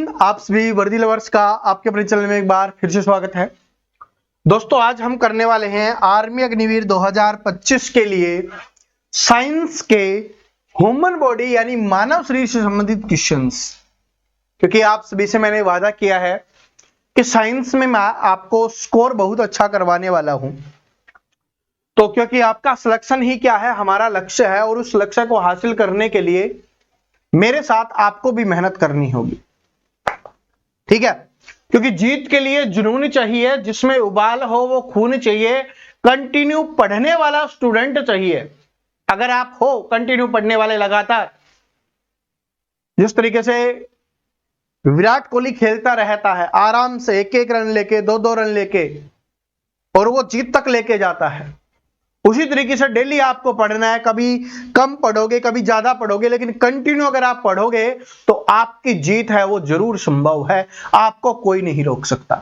हिंद, आप सभी वर्दी लवर्स का आपके अपने चैनल में एक बार फिर से स्वागत है। दोस्तों, आज हम करने वाले हैं आर्मी अग्निवीर 2025 के लिए साइंस के ह्यूमन बॉडी यानी मानव शरीर से संबंधित क्वेश्चंस। क्योंकि आप सभी से मैंने वादा किया है कि साइंस में मैं आपको स्कोर बहुत अच्छा करवाने वाला हूं। तो क्योंकि आपका सिलेक्शन ही क्या है, हमारा लक्ष्य है, और उस लक्ष्य को हासिल करने के लिए मेरे साथ आपको भी मेहनत करनी होगी। ठीक है, क्योंकि जीत के लिए जुनून चाहिए, जिसमें उबाल हो वो खून चाहिए, कंटिन्यू पढ़ने वाला स्टूडेंट चाहिए। अगर आप हो कंटिन्यू पढ़ने वाले लगातार, जिस तरीके से विराट कोहली खेलता रहता है आराम से, एक एक रन लेके, दो दो रन लेके, और वो जीत तक लेके जाता है, उसी तरीके से डेली आपको पढ़ना है। कभी कम पढ़ोगे, कभी ज्यादा पढ़ोगे, लेकिन कंटिन्यू अगर आप पढ़ोगे तो आपकी जीत है वो जरूर संभव है, आपको कोई नहीं रोक सकता।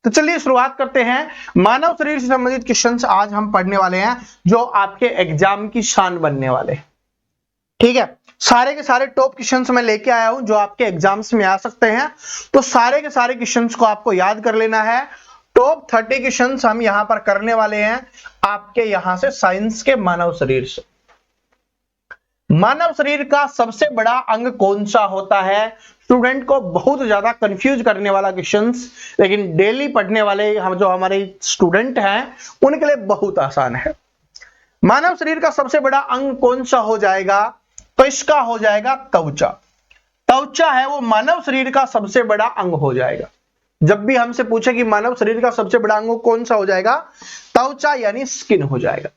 तो चलिए शुरुआत करते हैं। मानव शरीर से संबंधित क्वेश्चंस आज हम पढ़ने वाले हैं, जो आपके एग्जाम की शान बनने वाले हैं। ठीक है, सारे के सारे टॉप क्वेश्चंस मैं लेके आया हूं जो आपके एग्जाम्स में आ सकते हैं। तो सारे के सारे क्वेश्चंस को आपको याद कर लेना है। टॉप 30 क्वेश्चंस हम यहां पर करने वाले हैं आपके यहां से साइंस के मानव शरीर से। मानव शरीर का सबसे बड़ा अंग कौन सा होता है? स्टूडेंट को बहुत ज्यादा कंफ्यूज करने वाला क्वेश्चंस, लेकिन डेली पढ़ने वाले हम जो हमारे स्टूडेंट हैं उनके लिए बहुत आसान है। मानव शरीर का सबसे बड़ा अंग कौन सा हो जाएगा? तो इसका हो जाएगा त्वचा। त्वचा है वो मानव शरीर का सबसे बड़ा अंग हो जाएगा। जब भी हमसे पूछे कि मानव शरीर का सबसे बड़ा अंग कौन सा हो जाएगा, त्वचा यानी स्किन हो जाएगा।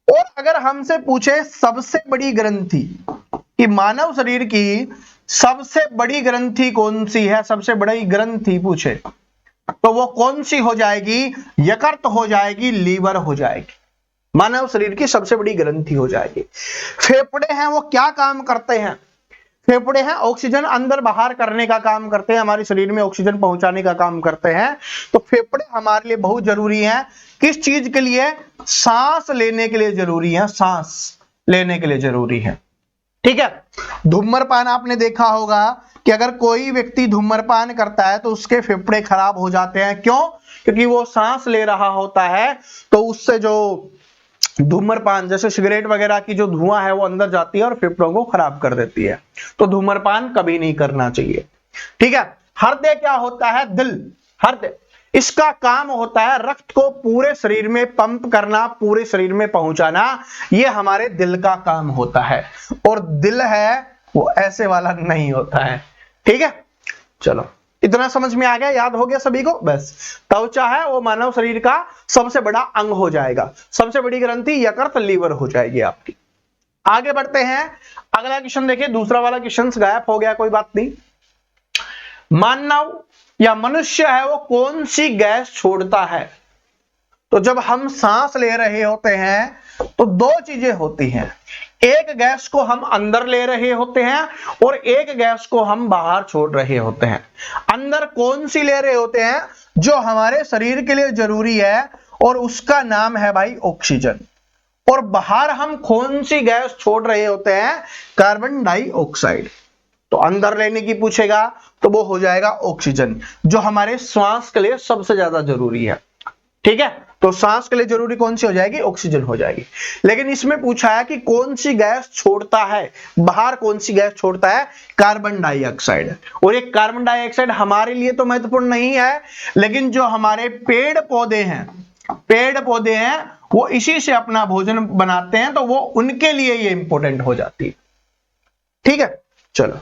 और अगर हमसे पूछे सबसे बड़ी ग्रंथि कि मानव शरीर की सबसे बड़ी ग्रंथि कौन सी है, सबसे बड़ी ग्रंथि पूछे, तो वो कौन सी हो जाएगी? यकृत हो जाएगी, लीवर हो जाएगी। मानव शरीर की सबसे बड़ी ग्रंथि हो जाएगी। फेफड़े हैं वो क्या काम करते हैं? फेफड़े हैं ऑक्सीजन अंदर बाहर करने का काम करते हैं, हमारे शरीर में ऑक्सीजन पहुंचाने का काम करते हैं। तो फेफड़े हमारे लिए बहुत जरूरी हैं। किस चीज के लिए? सांस लेने के लिए जरूरी है, सांस लेने के लिए जरूरी है। ठीक है, धूम्रपान आपने देखा होगा कि अगर कोई व्यक्ति धूम्रपान करता है तो उसके फेफड़े खराब हो जाते हैं। क्यों? क्योंकि वो सांस ले रहा होता है, तो उससे जो धूम्रपान जैसे सिगरेट वगैरह की जो धुआं है वो अंदर जाती है और फेफड़ों को खराब कर देती है। तो धूम्रपान कभी नहीं करना चाहिए। ठीक है, हृदय क्या होता है? दिल। हृदय, इसका काम होता है रक्त को पूरे शरीर में पंप करना, पूरे शरीर में पहुंचाना। ये हमारे दिल का काम होता है। और दिल है वो ऐसे वाला नहीं होता है। ठीक है, चलो इतना समझ में आ गया, याद हो गया सभी को? बस त्वचा है वो मानव शरीर का सबसे बड़ा अंग हो जाएगा। सबसे बड़ी ग्रंथि यकृत, लीवर हो जाएगी आपकी। आगे बढ़ते हैं, अगला क्वेश्चन देखिए। दूसरा वाला क्वेश्चन गायब हो गया, कोई बात नहीं। मानव या मनुष्य है वो कौन सी गैस छोड़ता है? तो जब हम सांस ले रहे होते हैं तो दो चीजें होती हैं। एक गैस को हम अंदर ले रहे होते हैं और एक गैस को हम बाहर छोड़ रहे होते हैं। अंदर कौन सी ले रहे होते हैं? जो हमारे शरीर के लिए जरूरी है, और उसका नाम है भाई ऑक्सीजन। और बाहर हम कौन सी गैस छोड़ रहे होते हैं? Carbon dioxide. तो अंदर लेने की पूछेगा तो वो हो जाएगा ऑक्सीजन, जो हमारे श्वास के लिए सबसे ज्यादा जरूरी है। ठीक है, तो सांस के लिए जरूरी कौन सी हो जाएगी? ऑक्सीजन हो जाएगी। लेकिन इसमें पूछा है कि कौन सी गैस छोड़ता है बाहर, कौन सी गैस छोड़ता है? Carbon dioxide. और ये कार्बन डाइऑक्साइड हमारे लिए तो महत्वपूर्ण नहीं है, लेकिन जो हमारे पेड़ पौधे हैं वो इसी से अपना भोजन बनाते हैं, तो वो उनके लिए ये इंपॉर्टेंट हो जाती है। ठीक है, चलो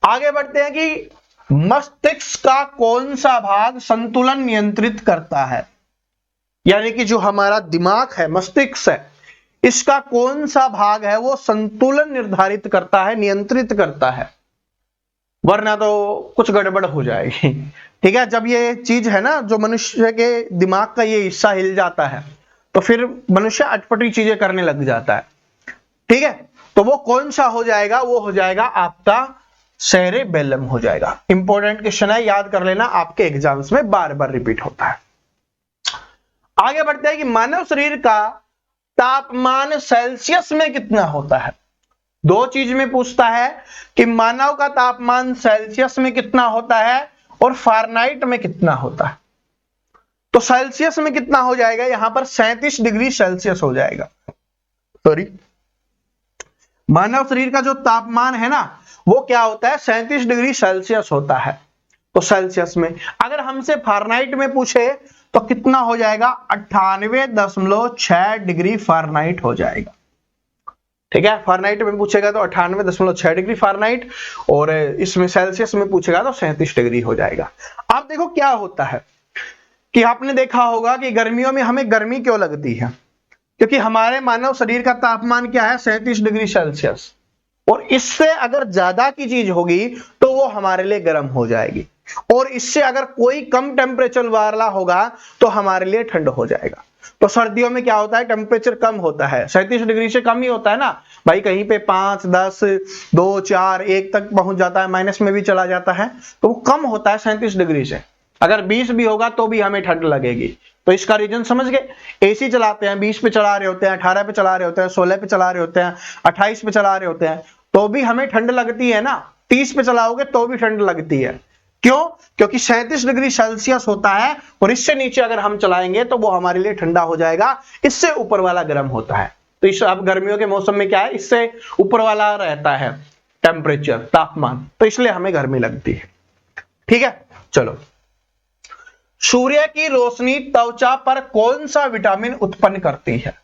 आगे बढ़ते हैं कि मस्तिष्क का कौन सा भाग संतुलन नियंत्रित करता है? यानी कि जो हमारा दिमाग है, मस्तिष्क है, इसका कौन सा भाग है वो संतुलन निर्धारित करता है, नियंत्रित करता है? वरना तो कुछ गड़बड़ हो जाएगी। ठीक है, जब ये चीज है ना, जो मनुष्य के दिमाग का ये हिस्सा हिल जाता है तो फिर मनुष्य अटपटी चीजें करने लग जाता है। ठीक है, तो वो कौन सा हो जाएगा? वो हो जाएगा आपका सेरेबेलम हो जाएगा। इंपॉर्टेंट क्वेश्चन है, याद कर लेना, आपके एग्जाम्स में बार बार रिपीट होता है। आगे बढ़ते हैं कि मानव शरीर का तापमान सेल्सियस में कितना होता है? दो चीज में पूछता है कि मानव का तापमान सेल्सियस में कितना होता है और फारेनहाइट में कितना होता है। तो सेल्सियस में कितना हो जाएगा, यहां पर 37 डिग्री सेल्सियस हो जाएगा। सॉरी, मानव शरीर का जो तापमान है ना वो क्या होता है, 37 डिग्री सेल्सियस होता है। तो सेल्सियस में अगर हमसे फारेनहाइट में पूछे तो कितना हो जाएगा, 98.6 डिग्री फारेनहाइट हो जाएगा। ठीक है, फारेनहाइट में पूछेगा तो 98.6 डिग्री फारेनहाइट, और इसमें सेल्सियस में पूछेगा तो 37 डिग्री हो जाएगा। अब देखो क्या होता है कि आपने देखा होगा कि गर्मियों में हमें गर्मी क्यों लगती है, क्योंकि हमारे मानव शरीर का तापमान क्या है, 37 डिग्री सेल्सियस, और इससे अगर ज्यादा की चीज होगी तो वो हमारे लिए गर्म हो जाएगी, और इससे अगर कोई कम टेम्परेचर वाला होगा तो हमारे लिए ठंड हो जाएगा। तो सर्दियों में क्या होता है, टेम्परेचर कम होता है, 37 डिग्री से कम ही होता है ना भाई, कहीं पे 5, 10, 2, 4, 1 तक पहुंच जाता है, माइनस में भी चला जाता है, तो वो कम होता है 37 डिग्री से। अगर 20 भी होगा तो भी हमें ठंड लगेगी। तो इसका रीजन समझ गए, एसी चलाते हैं, 20 पे चला रहे होते हैं, 18 पे चला रहे होते हैं, 16 पे चला रहे होते हैं, 28 पे चला रहे होते हैं, तो भी हमें ठंड लगती है ना। 30 पे चलाओगे तो भी ठंड लगती है, क्यों, क्योंकि 37 डिग्री सेल्सियस होता है, और इससे नीचे अगर हम चलाएंगे तो वो हमारे लिए ठंडा हो जाएगा, इससे ऊपर वाला गर्म होता है। तो इस अब गर्मियों के मौसम में क्या है, इससे ऊपर वाला रहता है टेम्परेचर, तापमान, तो इसलिए हमें गर्मी लगती है। ठीक है, चलो, सूर्य की रोशनी त्वचा पर कौन सा विटामिन उत्पन्न करती है।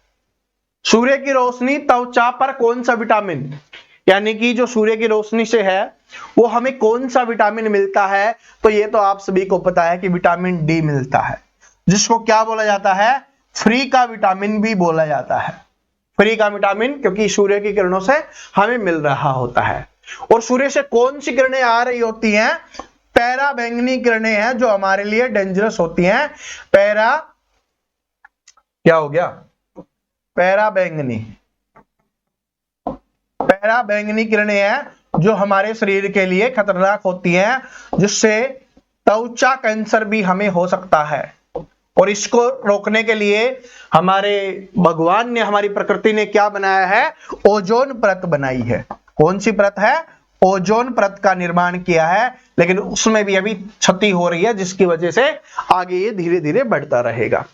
सूर्य की रोशनी त्वचा पर कौन सा विटामिन, यानी कि जो सूर्य की रोशनी से है वो हमें कौन सा विटामिन मिलता है, तो ये तो आप सभी को पता है कि विटामिन डी मिलता है, जिसको क्या बोला जाता है, फ्री का विटामिन भी बोला जाता है। फ्री का विटामिन, क्योंकि सूर्य की किरणों से हमें मिल रहा होता है। और सूर्य से कौन सी किरणें आ रही होती हैं, पैरा बैंगनी किरणें हैं जो हमारे लिए डेंजरस होती हैं। पैरा क्या हो गया, पैरा बैंगनी, पैरा बैंगनी किरणें हैं जो हमारे शरीर के लिए खतरनाक होती हैं, जिससे त्वचा कैंसर भी हमें हो सकता है। और इसको रोकने के लिए हमारे भगवान ने, हमारी प्रकृति ने क्या बनाया है, ओजोन परत बनाई है। कौन सी परत है, ओजोन परत का निर्माण किया है, लेकिन उसमें भी अभी क्षति हो रही है, जिसकी वजह से आगे ये धीरे धीरे बढ़ता रहेगा।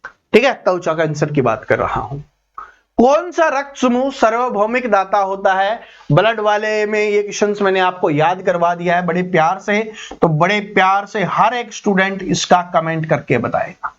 ठीक है, त्वचा कैंसर की बात कर रहा हूं। कौन सा रक्त समूह सार्वभौमिक दाता होता है, ब्लड वाले में ये क्वेश्चंस मैंने आपको याद करवा दिया है बड़े प्यार से, तो बड़े प्यार से हर एक स्टूडेंट इसका कमेंट करके बताएगा।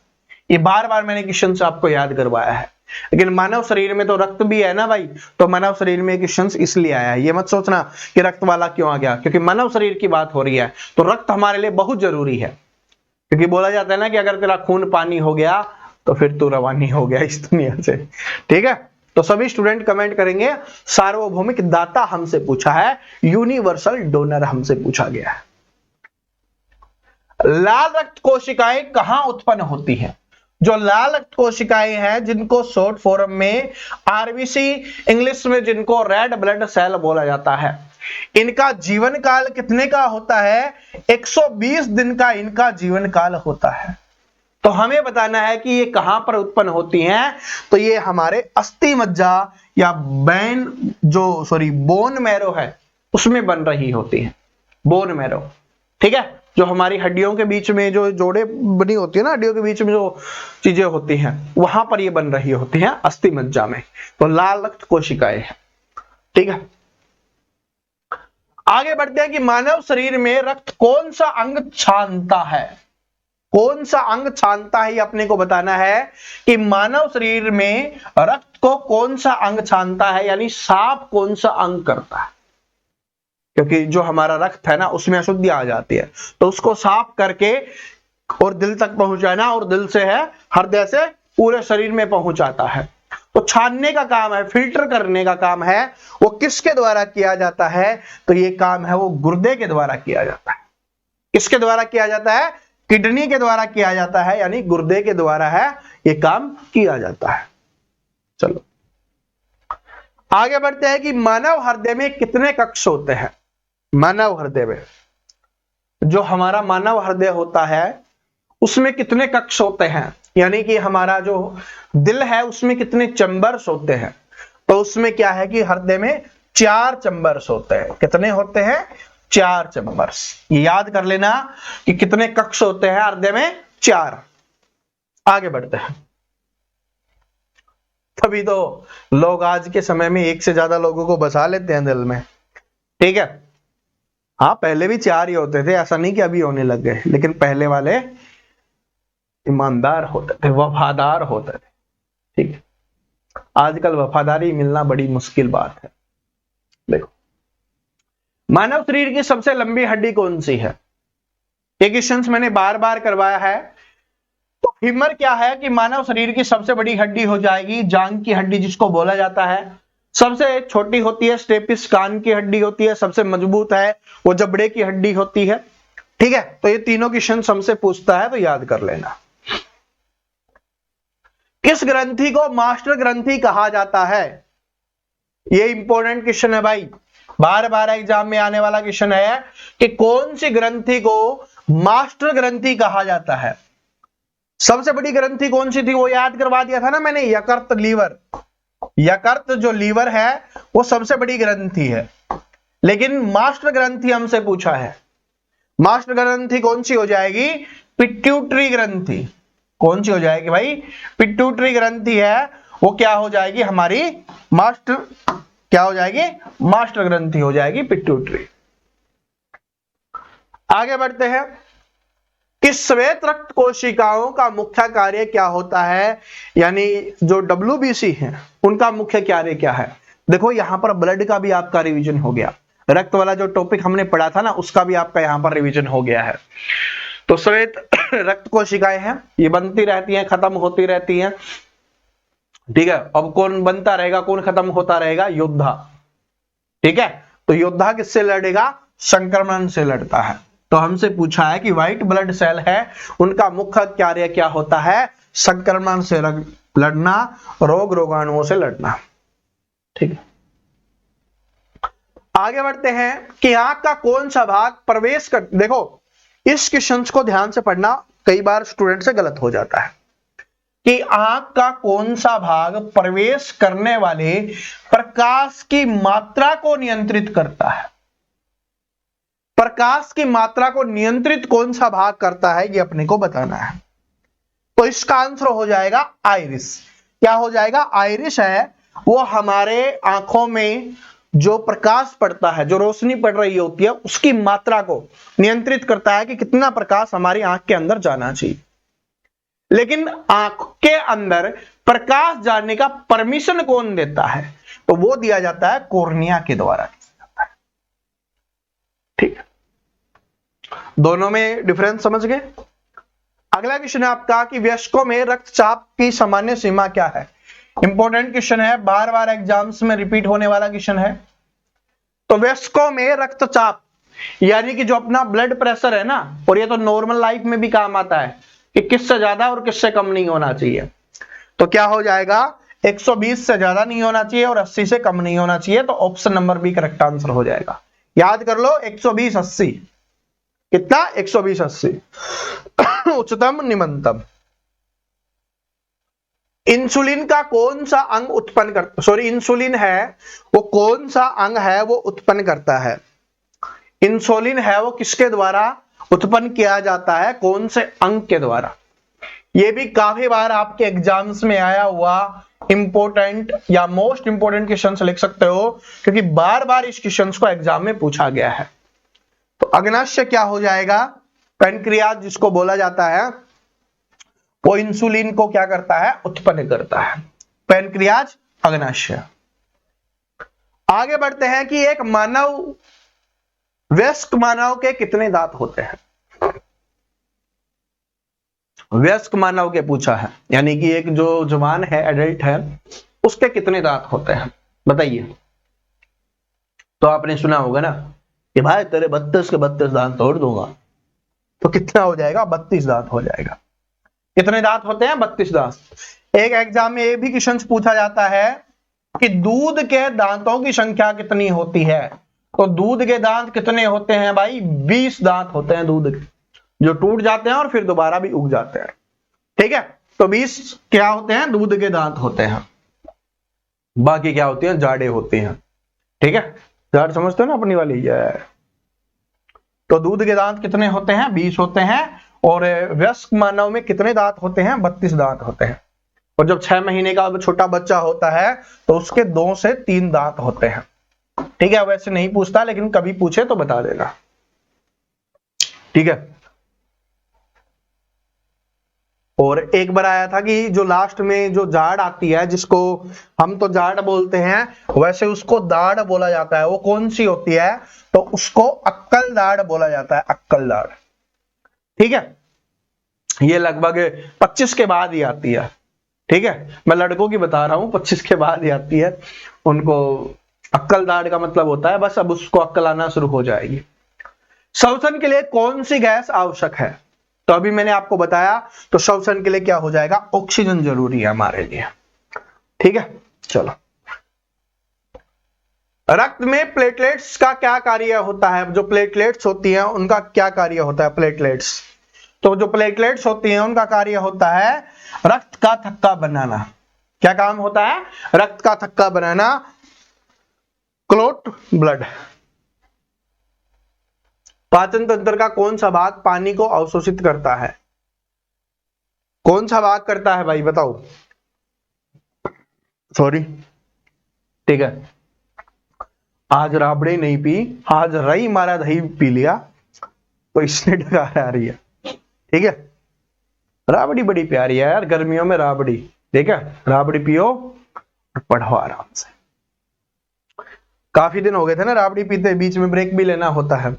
ये बार बार मैंने क्वेश्चंस आपको याद करवाया है, लेकिन मानव शरीर में तो रक्त भी है ना भाई, तो मानव शरीर में क्वेश्चंस इसलिए आया है। ये मत सोचना कि रक्त वाला क्यों आ गया, क्योंकि मानव शरीर की बात हो रही है, तो रक्त हमारे लिए बहुत जरूरी है। क्योंकि बोला जाता है ना कि अगर तेरा खून पानी हो गया तो फिर तू रवानी हो गया इस दुनिया से। ठीक है, तो सभी स्टूडेंट कमेंट करेंगे सार्वभौमिक दाता हमसे पूछा है, यूनिवर्सल डोनर हमसे पूछा गया है। लाल रक्त कोशिकाएं कहां उत्पन्न होती हैं। जो लाल रक्त कोशिकाएं हैं, जिनको शॉर्ट फॉर्म में आरबीसी, इंग्लिश में जिनको रेड ब्लड सेल बोला जाता है, इनका जीवन काल कितने का होता है, 120 दिन का इनका जीवन काल होता है। तो हमें बताना है कि ये कहां पर उत्पन्न होती हैं, तो ये हमारे अस्थि मज्जा या बोन मैरो है उसमें बन रही होती हैं, बोन मैरो। ठीक है, जो हमारी हड्डियों के बीच में जो जोड़े बनी होती है ना, हड्डियों के बीच में जो चीजें होती हैं वहां पर ये बन रही होती हैं अस्थि मज्जा में। तो लाल रक्त कोशिकाएं हैं। ठीक है, आगे बढ़ते हैं कि मानव शरीर में रक्त कौन सा अंग छानता है। कौन सा अंग छानता है, ये अपने को बताना है कि मानव शरीर में रक्त को कौन सा अंग छानता है, यानी साफ कौन सा अंग करता है। क्योंकि जो हमारा रक्त है ना उसमें अशुद्धि आ जाती है, तो उसको साफ करके और दिल तक पहुंचाना, और दिल से है हृदय से पूरे शरीर में पहुंचाता है। तो छानने का काम है, फिल्टर करने का काम है, वो किसके द्वारा किया जाता है, तो ये काम है वो गुर्दे के द्वारा किया जाता है। किसके द्वारा किया जाता है, किडनी के द्वारा किया जाता है, यानी गुर्दे के द्वारा है ये काम किया जाता है। चलो आगे बढ़ते हैं कि मानव हृदय में कितने कक्ष होते हैं। मानव हृदय में, जो हमारा मानव हृदय होता है उसमें कितने कक्ष होते हैं, यानी कि हमारा जो दिल है उसमें कितने चैम्बर्स होते हैं। तो उसमें क्या है कि हृदय में 4 चैम्बर्स होते हैं। कितने होते हैं? 4 चैम्बर्स। ये याद कर लेना कि कितने कक्ष होते हैं हृदय में? 4। आगे बढ़ते हैं। तभी तो लोग आज के समय में एक से ज्यादा लोगों को बसा लेते हैं दिल में, ठीक है। हाँ, पहले भी 4 ही होते थे, ऐसा नहीं कि अभी होने लग गए, लेकिन पहले वाले ईमानदार होते थे, वफादार होते थे, ठीक है। आजकल वफादारी मिलना बड़ी मुश्किल बात है। देखो, मानव शरीर की सबसे लंबी हड्डी कौन सी है? ये क्वेश्चन मैंने बार बार करवाया है। तो फीमर क्या है कि मानव शरीर की सबसे बड़ी हड्डी हो जाएगी जांघ की हड्डी, जिसको बोला जाता है। सबसे छोटी होती है स्टेपिस, कान की हड्डी होती है। सबसे मजबूत है वो जबड़े की हड्डी होती है, ठीक है। तो ये तीनों क्वेश्चन हमसे पूछता है, तो याद कर लेना। किस ग्रंथि को मास्टर ग्रंथि कहा जाता है? ये इंपॉर्टेंट क्वेश्चन है भाई, बार बार एग्जाम में आने वाला क्वेश्चन है कि कौन सी ग्रंथि को मास्टर ग्रंथि कहा जाता है। सबसे बड़ी ग्रंथि कौन सी थी वो याद करवा दिया था ना मैंने, यकृत लीवर। यकृत जो लीवर है वो सबसे बड़ी ग्रंथि है, लेकिन मास्टर ग्रंथि हमसे पूछा है। मास्टर ग्रंथि कौन सी हो जाएगी? पिट्यूटरी ग्रंथि। कौन सी हो जाएगी भाई? पिट्यूटरी ग्रंथि है वो क्या हो जाएगी हमारी? मास्टर, क्या हो जाएगी? मास्टर ग्रंथि हो जाएगी पिट्यूटरी। आगे बढ़ते हैं कि श्वेत रक्त कोशिकाओं का मुख्य कार्य क्या होता है, यानी जो WBC है उनका मुख्य कार्य क्या है। देखो यहां पर ब्लड का भी आपका रिवीजन हो गया, रक्त वाला जो टॉपिक हमने पढ़ा था ना उसका भी आपका यहां पर रिवीजन हो गया है। तो श्वेत रक्त कोशिकाएं हैं, ये बनती रहती हैं, खत्म होती रहती हैं, ठीक है। अब कौन बनता रहेगा, कौन खत्म होता रहेगा? योद्धा, ठीक है। तो योद्धा किससे लड़ेगा? संक्रमण से लड़ता है। तो हमसे पूछा है कि व्हाइट ब्लड सेल है उनका मुख्य कार्य क्या होता है? संक्रमण से लड़ना, रोग रोगाणुओं से लड़ना, ठीक है। आगे बढ़ते हैं कि आंख का कौन सा भाग प्रवेश कर, देखो इस क्वेश्चन को ध्यान से पढ़ना, कई बार स्टूडेंट से गलत हो जाता है कि आंख का कौन सा भाग प्रवेश करने वाले प्रकाश की मात्रा को नियंत्रित करता है। प्रकाश की मात्रा को नियंत्रित कौन सा भाग करता है, ये अपने को बताना है। तो इसका आंसर हो जाएगा आइरिस। क्या हो जाएगा? आइरिस है वो हमारे आंखों में जो प्रकाश पड़ता है, जो रोशनी पड़ रही होती है, उसकी मात्रा को नियंत्रित करता है कि कितना प्रकाश हमारी आंख के अंदर जाना चाहिए। लेकिन आंख के अंदर प्रकाश जाने का परमिशन कौन देता है? तो वो दिया जाता है कॉर्निया के द्वारा, ठीक है। दोनों में डिफरेंस समझ गए। अगला क्वेश्चन है आपका कि वयस्कों में रक्तचाप की सामान्य सीमा क्या है। इंपॉर्टेंट क्वेश्चन है, बार बार एग्जाम्स में रिपीट होने वाला क्वेश्चन है। तो वयस्कों में रक्तचाप यानी कि जो अपना ब्लड प्रेशर है ना, और ये तो नॉर्मल लाइफ में भी काम आता है कि किससे ज्यादा और किससे कम नहीं होना चाहिए। तो क्या हो जाएगा? 120 से ज्यादा नहीं होना चाहिए और 80 से कम नहीं होना चाहिए। तो option number B correct answer हो जाएगा। याद कर लो 120-80 कितना? 120-80 उच्चतम निम्नतम। इंसुलिन का कौन सा अंग उत्पन्न करता, सॉरी इंसुलिन है वो कौन सा अंग है वो उत्पन्न करता है? इंसुलिन है वो किसके द्वारा उत्पन्न किया जाता है, कौन से अंग के द्वारा? ये भी काफी बार आपके एग्जाम्स में आया हुआ इंपॉर्टेंट या मोस्ट इंपॉर्टेंट क्वेश्चन लिख सकते हो, क्योंकि बार बार इस क्वेश्चन को एग्जाम में पूछा गया है। तो अग्नाशय क्या हो जाएगा? पैनक्रियाज जिसको बोला जाता है वो इंसुलिन को क्या करता है? उत्पन्न करता है। पैनक्रियाज अग्नाशय। आगे बढ़ते हैं कि एक मानव, वयस्क मानव के कितने दांत होते हैं? वयस्क मानव के पूछा है, यानी कि एक जो जवान है, एडल्ट है, उसके कितने दांत होते हैं बताइए। तो आपने सुना होगा ना कि भाई तेरे 32 के 32 दांत तोड़ दूंगा। तो कितना हो जाएगा? 32 दांत हो जाएगा। कितने दांत होते हैं? 32 दांत। एक एग्जाम में ये भी क्वेश्चन पूछा जाता है कि दूध के दांतों की संख्या कितनी होती है। तो दूध के दांत कितने होते हैं भाई? 20 दांत होते हैं दूध के, जो टूट जाते हैं और फिर दोबारा भी उग जाते हैं, ठीक है। तो 20 क्या होते हैं? दूध के दांत होते हैं। बाकी क्या होते हैं? जाड़े होते हैं। ठीक है, जाट समझते हो ना अपनी वाली है। तो दूध के दांत कितने होते हैं? 20 होते हैं। और वयस्क मानव में कितने दांत होते हैं? 32 दांत होते हैं। और जब 6 महीने का छोटा बच्चा होता है तो उसके 2 से 3 दांत होते हैं। ठीक है, वैसे नहीं पूछता लेकिन कभी पूछे तो बता देना। ठीक है, और एक बार आया था कि जो लास्ट में जो जाड़ आती है, जिसको हम तो जाड़ बोलते हैं, वैसे उसको दाढ़ बोला जाता है। वो कौन सी होती है? तो उसको अक्कल दाढ़ बोला जाता है, अक्कल दाढ़। ठीक है, ये लगभग 25 के बाद ही आती है। ठीक है, मैं लड़कों की बता रहा हूं, 25 के बाद ही आती है उनको। अक्कल दाढ़ का मतलब होता है बस अब उसको अक्कल आना शुरू हो जाएगी। श्वसन के लिए कौन सी गैस आवश्यक है? तो अभी मैंने आपको बताया, तो श्वसन के लिए क्या हो जाएगा? ऑक्सीजन जरूरी है हमारे लिए। ठीक है, चलो। रक्त में प्लेटलेट्स का क्या कार्य होता है? जो प्लेटलेट्स होती हैं उनका क्या कार्य होता है? प्लेटलेट्स, तो जो प्लेटलेट्स होती हैं उनका कार्य होता है रक्त का थक्का बनाना। क्या काम होता है? रक्त का थक्का बनाना, क्लॉट ब्लड। पाचन तंत्र का कौन सा भाग पानी को अवशोषित करता है? कौन सा भाग करता है भाई, बताओ। सॉरी, ठीक है, आज राबड़ी नहीं पी, आज रई मारा दही पी लिया तो इसने डकार आ रही है। ठीक है, राबड़ी बड़ी प्यारी है यार, गर्मियों में राबड़ी। ठीक है, राबड़ी पियो और पढ़ो आराम से। काफी दिन हो गए थे ना राबड़ी पीते, बीच में ब्रेक भी लेना होता है।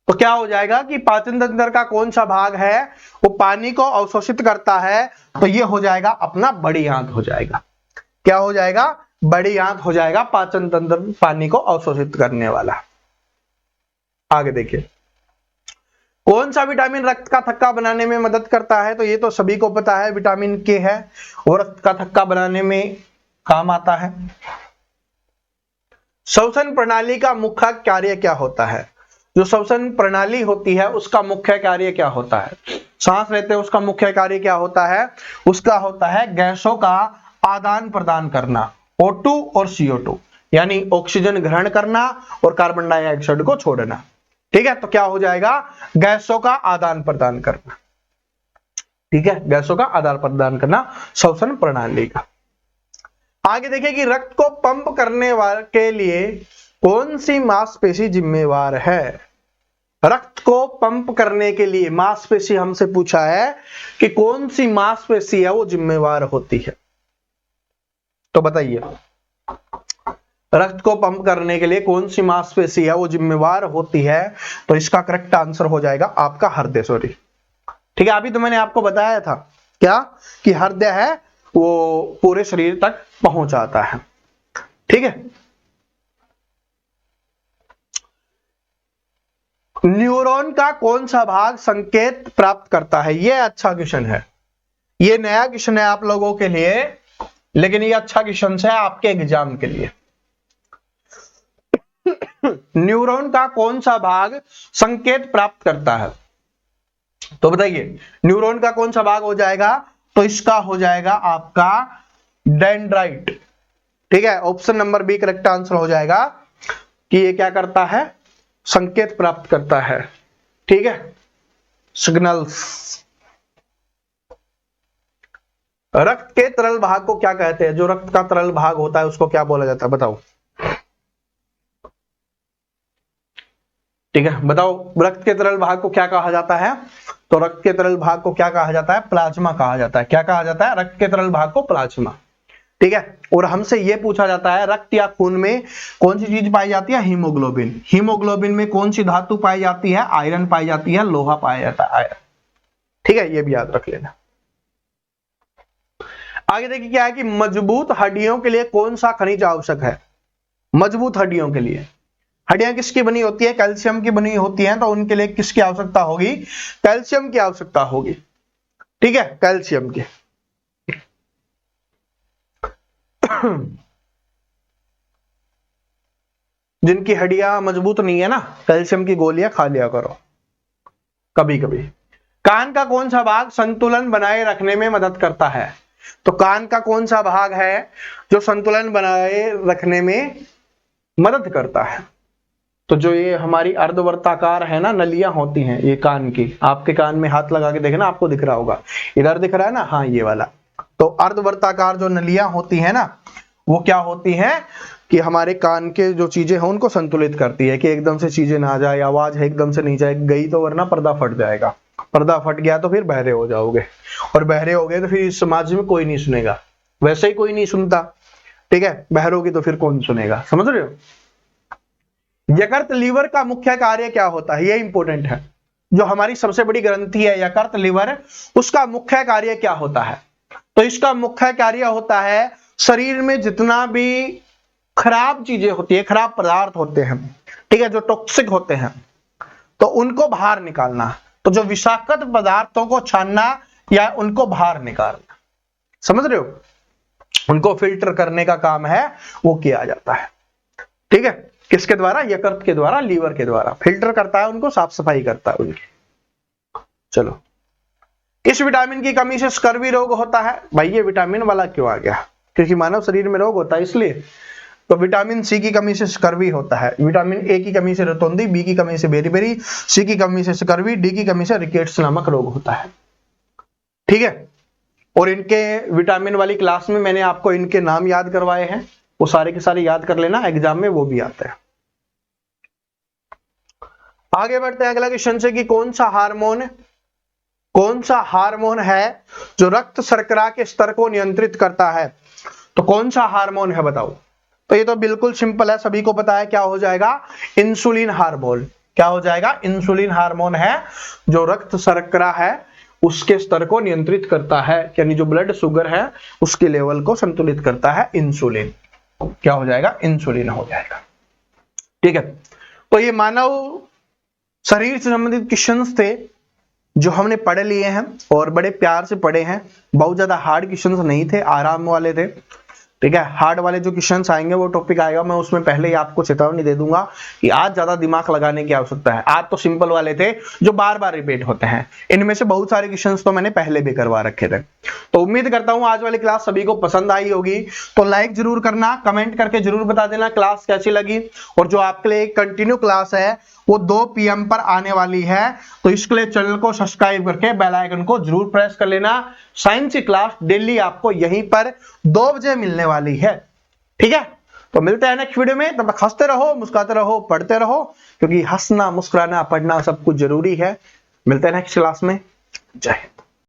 तो क्या हो जाएगा कि पाचन तंत्र का कौन सा भाग है वो पानी को अवशोषित करता है? तो ये हो जाएगा अपना बड़ी आंत हो जाएगा। क्या हो जाएगा? बड़ी आंत हो जाएगा पाचन तंत्र पानी को अवशोषित करने वाला। आगे देखिए, कौन सा विटामिन रक्त का थक्का बनाने में मदद करता है? तो ये तो सभी को पता है, विटामिन के है, वो रक्त का थक्का बनाने में काम आता है। श्वसन प्रणाली का मुख्य कार्य क्या होता है? जो श्वसन प्रणाली होती है उसका मुख्य कार्य क्या होता है? सांस लेते हैं उसका मुख्य कार्य क्या होता है? उसका होता है गैसों का आदान प्रदान करना, O2 और CO2, यानी ऑक्सीजन ग्रहण करना और कार्बन डाइऑक्साइड को छोड़ना। ठीक है, तो क्या हो जाएगा? गैसों का आदान प्रदान करना। ठीक है, गैसों का आदान प्रदान करना श्वसन प्रणाली का। आगे देखिए कि रक्त को पंप करने के लिए कौन सी मांसपेशी जिम्मेवार है? रक्त को पंप करने के लिए मांसपेशी हमसे पूछा है कि कौन सी मांसपेशी है वो जिम्मेवार होती है। तो बताइए, रक्त को पंप करने के लिए कौन सी मांसपेशी है वो जिम्मेवार होती है? तो इसका करेक्ट आंसर हो जाएगा आपका हृदय। सॉरी, ठीक है, अभी तो मैंने आपको बताया था क्या कि हृदय है वो पूरे शरीर तक पहुंचाता है। ठीक है, न्यूरॉन का कौन सा भाग संकेत प्राप्त करता है? यह अच्छा क्वेश्चन है, ये नया क्वेश्चन है आप लोगों के लिए, लेकिन ये अच्छा क्वेश्चन है आपके एग्जाम के लिए। न्यूरॉन का कौन सा भाग संकेत प्राप्त करता है? तो बताइए, न्यूरॉन का कौन सा भाग हो जाएगा? तो इसका हो जाएगा आपका डेंड्राइट। ठीक है, option number B correct answer हो जाएगा कि ये क्या करता है? संकेत प्राप्त करता है। ठीक है, सिग्नल्स। रक्त के तरल भाग को क्या कहते हैं? जो रक्त का तरल भाग होता है उसको क्या बोला जाता है? बताओ। ठीक है, बताओ, रक्त के तरल भाग को क्या कहा जाता है? तो रक्त के तरल भाग को क्या कहा जाता है? प्लाज्मा कहा जाता है। क्या कहा जाता है? रक्त के तरल भाग को प्लाज्मा। ठीक है, और हमसे यह पूछा जाता है रक्त या खून में कौन सी चीज पाई जाती है? हीमोग्लोबिन। हीमोग्लोबिन में कौन सी धातु पाई जाती है? आयरन पाई जाती है, लोहा पाया जाता है, आयरन। ठीक है, ये भी याद रख लेना। आगे देखिए क्या है कि मजबूत हड्डियों के लिए कौन सा खनिज आवश्यक है? मजबूत हड्डियों के लिए, हड्डियां किसकी बनी होती है? कैल्शियम की बनी होती हैं, तो उनके लिए किसकी आवश्यकता होगी? कैल्शियम की आवश्यकता होगी। ठीक है, कैल्शियम की। जिनकी हड्डियां मजबूत नहीं है ना, कैल्शियम की गोलियां खा लिया करो कभी कभी। कान का कौन सा भाग संतुलन बनाए रखने में मदद करता है? तो कान का कौन सा भाग है जो संतुलन बनाए रखने में मदद करता है। तो जो ये हमारी अर्धवर्ताकार है ना, नलियां होती हैं ये कान की, आपके कान में हाथ लगा के देखना, आपको दिख रहा होगा, इधर दिख रहा है ना, हाँ ये वाला। तो अर्धवर्ताकार जो नलियां होती है ना, वो क्या होती हैं कि हमारे कान के जो चीजें हैं उनको संतुलित करती है, कि एकदम से चीजें ना जाए, आवाज है एकदम से नहीं जाए गई तो वरना पर्दा फट जाएगा, पर्दा फट गया तो फिर बहरे हो जाओगे, और बहरे हो गए तो फिर इस समाज में कोई नहीं सुनेगा, वैसे ही कोई नहीं सुनता, ठीक है, बहरों की तो फिर कौन सुनेगा, समझ रहे हो। यकृत लीवर का मुख्य कार्य क्या होता है, ये इंपॉर्टेंट है। जो हमारी सबसे बड़ी ग्रंथि है यकृत लीवर, उसका मुख्य कार्य क्या होता है, तो इसका मुख्य कार्य होता है शरीर में जितना भी खराब चीजें होती है, खराब पदार्थ होते हैं, ठीक है, जो टॉक्सिक होते हैं, तो उनको बाहर निकालना। तो जो विषाक्त पदार्थों को छानना या उनको बाहर निकालना, समझ रहे हो, उनको फिल्टर करने का काम है वो किया जाता है, ठीक है, किसके द्वारा, यकृत के द्वारा, लीवर के द्वारा फिल्टर करता है उनको, साफ सफाई करता है उनकी। चलो, किस विटामिन की कमी से स्कर्वी रोग होता है, भाई ये विटामिन वाला क्यों आ गया, क्योंकि मानव शरीर में रोग होता है इसलिए। तो विटामिन सी की कमी से स्कर्वी होता है, विटामिन ए की कमी से रतौंधी, बी की कमी से बेरी-बेरी, सी की कमी से स्कर्वी, डी की कमी से रिकेट्स नामक रोग होता है, ठीक है। और इनके विटामिन वाली क्लास में मैंने आपको इनके नाम याद करवाए हैं, वो सारे के सारे याद कर लेना, एग्जाम में वो भी आता है। आगे बढ़ते हैं अगला क्वेश्चन से कि कौन सा हार्मोन है जो रक्त शर्करा के स्तर को नियंत्रित करता है, तो कौन सा हार्मोन है बताओ। तो ये तो बिल्कुल सिंपल है, सभी को पता है, क्या हो जाएगा, इंसुलिन हार्मोन। क्या हो जाएगा, इंसुलिन हार्मोन है जो रक्त शर्करा है उसके स्तर को नियंत्रित करता है, यानी जो ब्लड शुगर है उसके लेवल को संतुलित करता है इंसुलिन। क्या हो जाएगा, इंसुलिन हो जाएगा, ठीक है। तो ये मानव शरीर से संबंधित क्वेश्चन थे जो हमने पढ़ लिए हैं और बड़े प्यार से पढ़े हैं, बहुत ज्यादा हार्ड क्वेश्चंस नहीं थे, आराम वाले थे, ठीक है। हार्ड वाले जो क्वेश्चंस आएंगे वो टॉपिक आएगा, मैं उसमें पहले ही आपको चेतावनी दे दूंगा कि आज ज्यादा दिमाग लगाने की आवश्यकता है। आज तो सिंपल वाले थे जो बार बार रिपीट होते हैं, इनमें से बहुत सारे क्वेश्चंस तो मैंने पहले भी करवा रखे थे। तो उम्मीद करता हूं आज वाली क्लास सभी को पसंद आई होगी, तो लाइक जरूर करना, कमेंट करके जरूर बता देना क्लास कैसी लगी। और जो आपके लिए कंटिन्यू क्लास है वो 2 PM पर आने वाली है, तो इसके लिए चैनल को सब्सक्राइब करके बेल आइकन को जरूर प्रेस कर लेना। साइंस की क्लास डेली आपको यहीं पर 2 बजे मिलने वाली है, ठीक है। तो मिलते हैं नेक्स्ट वीडियो में, तब तक हंसते रहो, मुस्कुराते रहो, पढ़ते रहो, क्योंकि हंसना, मुस्कुराना, पढ़ना सब कुछ जरूरी है। मिलते हैं नेक्स्ट क्लास में, जय हिंद।